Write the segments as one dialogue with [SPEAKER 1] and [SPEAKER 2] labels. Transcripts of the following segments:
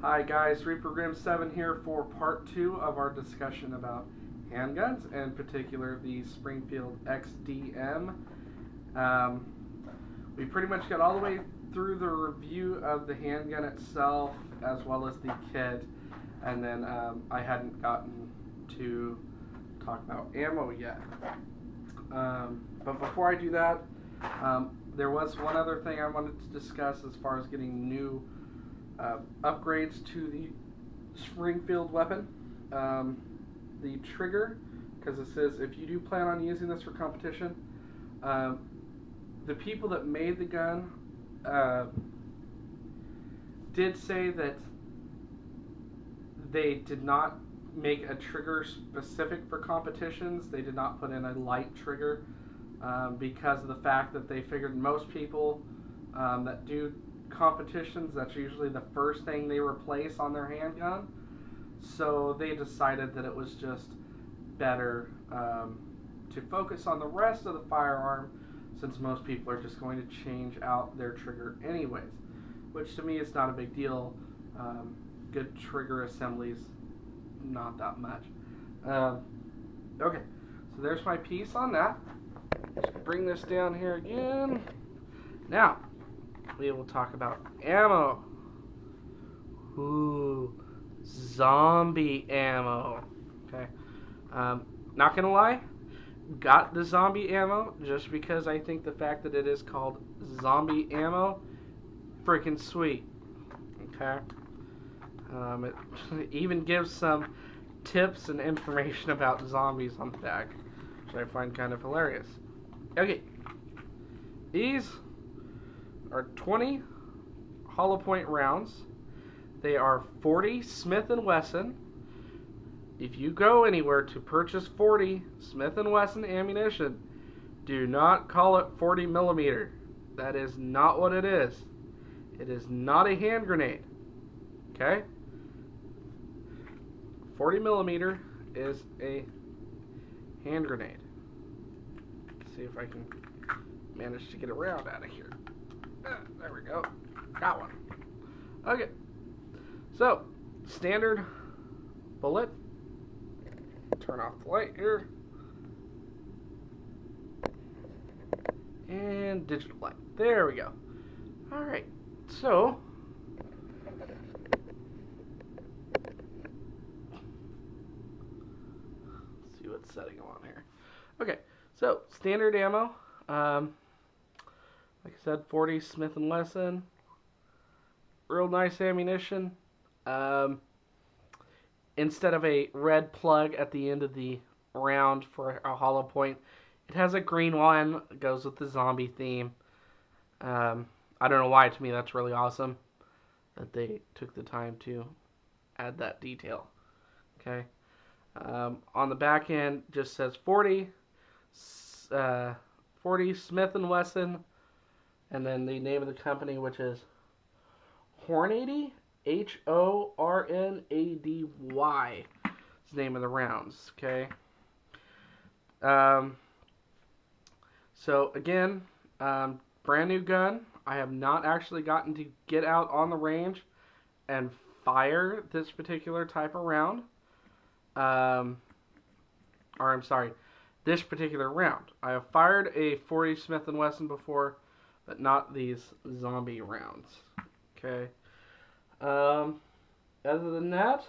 [SPEAKER 1] Hi guys, Reaper Grim 7 here for part 2 of our discussion about handguns, in particular the Springfield XDm. Um, we pretty much got all the way through the review of the handgun itself as well as the kit, and then I hadn't gotten to talk about ammo yet. But before I do that, there was one other thing I wanted to discuss as far as getting new upgrades to the Springfield weapon. The trigger, because it says if you do plan on using this for competition, the people that made the gun did say that they did not make a trigger specific for competitions. They did not put in a light trigger because of the fact that they figured most people that do competitions, that's usually the first thing they replace on their handgun. So they decided that it was just better to focus on the rest of the firearm, since most people are just going to change out their trigger anyways, which to me is not a big deal. Good trigger assemblies, not that much. Okay, so there's my piece on that. Let's bring this down here again. Now, we will talk about ammo. Ooh, zombie ammo. Okay. Not gonna lie, got the zombie ammo just because I think the fact that it is called zombie ammo, freaking sweet. Okay. It even gives some tips and information about zombies on the back, which I find kind of hilarious. Okay. These are 20 hollow point rounds. They are 40 Smith & Wesson. If you go anywhere to purchase 40 Smith & Wesson ammunition, do not call it 40 millimeter. That is not what it is. It is not a hand grenade. Okay? 40 millimeter is a hand grenade. Let's see if I can manage to get around out of here. There we go. Got one. Okay. So, standard bullet. Turn off the light here. And digital light. There we go. Alright. So, let's see what setting I'm on here. Okay. So, standard ammo. Like I said, 40 Smith & Wesson. Real nice ammunition. Instead of a red plug at the end of the round for a hollow point, it has a green one. It goes with the zombie theme. I don't know why. To me, that's really awesome that they took the time to add that detail. Okay. On the back end, just says 40 Smith & Wesson, and then the name of the company, which is Hornady, Hornady. It's the name of the rounds. Okay. So again, brand new gun. I have not actually gotten to get out on the range and fire this particular type of round. This particular round. I have fired a 40 Smith & Wesson before, but not these zombie rounds. Okay. Other than that,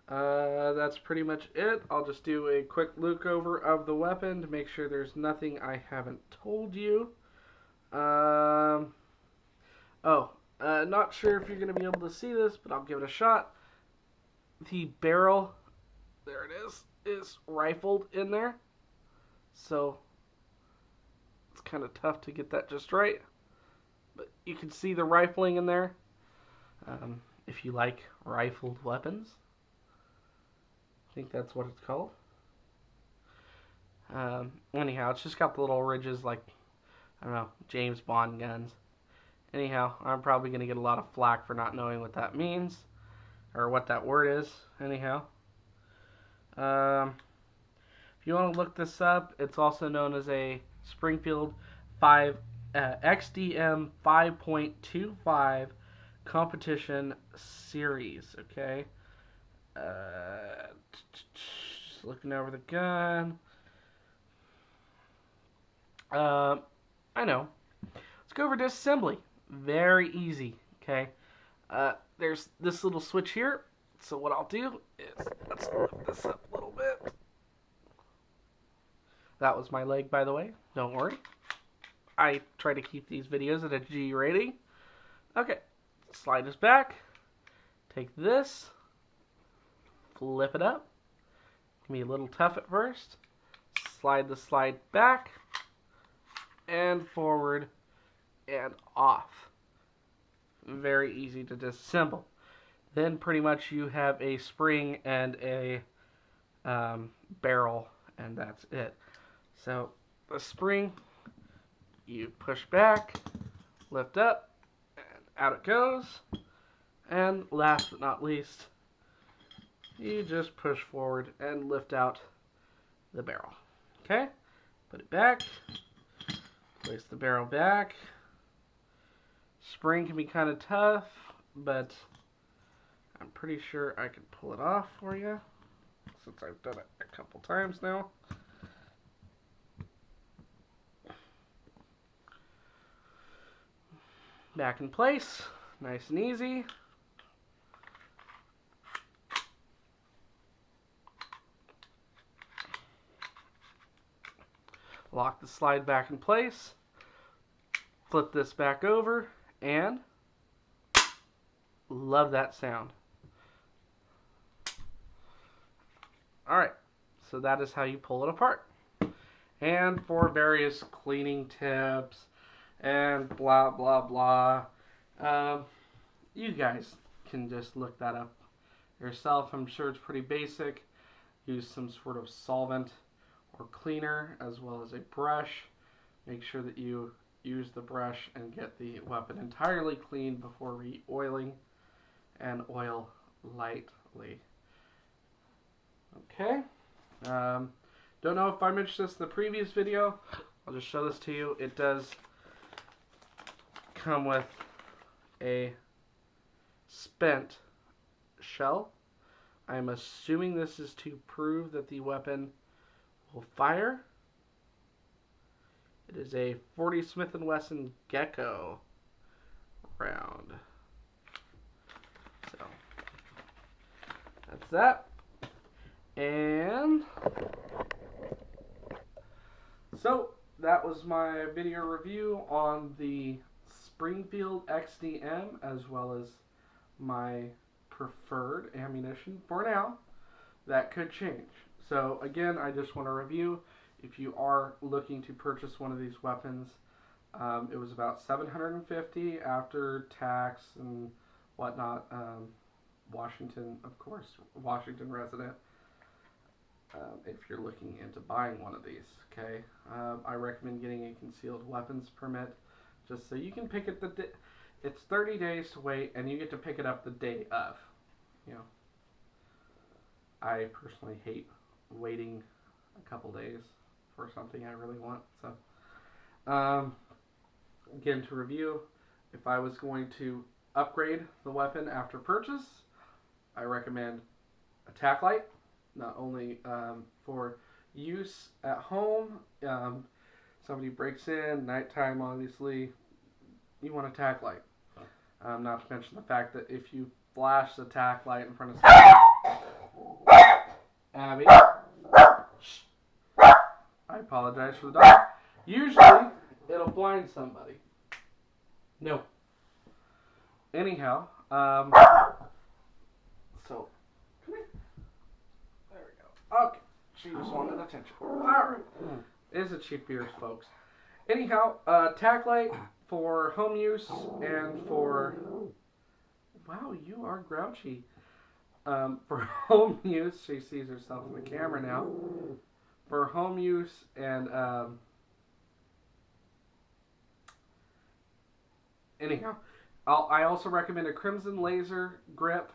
[SPEAKER 1] that's pretty much it. I'll just do a quick look over of the weapon to make sure there's nothing I haven't told you. Not sure if you're going to be able to see this, but I'll give it a shot. The barrel, there it is rifled in there. So, it's kind of tough to get that just right. But you can see the rifling in there. If you like rifled weapons, I think that's what it's called. Anyhow, it's just got the little ridges like, I don't know, James Bond guns. Anyhow, I'm probably going to get a lot of flack for not knowing what that means, or what that word is. Anyhow, if you want to look this up, it's also known as a Springfield XDm 5.25 competition series, okay? Just looking over the gun. I know. Let's go over disassembly. Very easy, okay? There's this little switch here. So what I'll do is, let's lift this up a little bit. That was my leg, by the way. Don't worry. I try to keep these videos at a G rating. Okay, slide this back. Take this, flip it up. Give me a little tough at first. Slide the slide back and forward and off. Very easy to disassemble. Then pretty much you have a spring and a barrel, and that's it. So the spring, you push back, lift up, and out it goes. And last but not least, you just push forward and lift out the barrel. Okay? Put it back, place the barrel back. Spring can be kind of tough, but I'm pretty sure I can pull it off for you, since I've done it a couple times now. Back in place, nice and easy. Lock the slide back in place. Flip this back over, and love that sound. Alright, so that is how you pull it apart. And for various cleaning tips and blah blah blah, you guys can just look that up yourself. I'm sure it's pretty basic. Use some sort of solvent or cleaner as well as a brush. Make sure that you use the brush and get the weapon entirely clean before re-oiling, and oil lightly. Okay. Don't know if I mentioned this in the previous video. I'll just show this to you. It does come with a spent shell. I'm assuming this is to prove that the weapon will fire. It is a 40 Smith & Wesson Gecko round. So that's that. And so that was my video review on the Springfield XDm, as well as my preferred ammunition for now. That could change. So again, I just want to review. If you are looking to purchase one of these weapons, it was about $750 after tax and whatnot. Washington, of course, Washington resident. If you're looking into buying one of these, okay, I recommend getting a concealed weapons permit, just so you can pick it it's 30 days to wait, and you get to pick it up the day of. You know, I personally hate waiting a couple days for something I really want. So, again, to review, if I was going to upgrade the weapon after purchase, I recommend a tack light, not only for use at home. Somebody breaks in, nighttime, obviously, you want a tack light. Not to mention the fact that if you flash the tack light in front of somebody, Abby, I apologize for the dog. Usually, it'll blind somebody. No. Anyhow, so, come here. There we go. Okay. She just wanted attention. Alright. It's a cheap beers, folks. Anyhow, tack light for home use and for... Wow, you are grouchy. For home use, she sees herself in the camera now. For home use and, anyhow, I also recommend a Crimson laser grip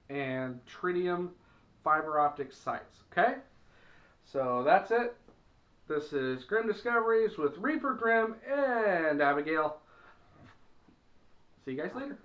[SPEAKER 1] and tritium fiber optic sights. Okay? So that's it. This is Grim Discoveries with Reaper Grim and Abigail. See you guys later.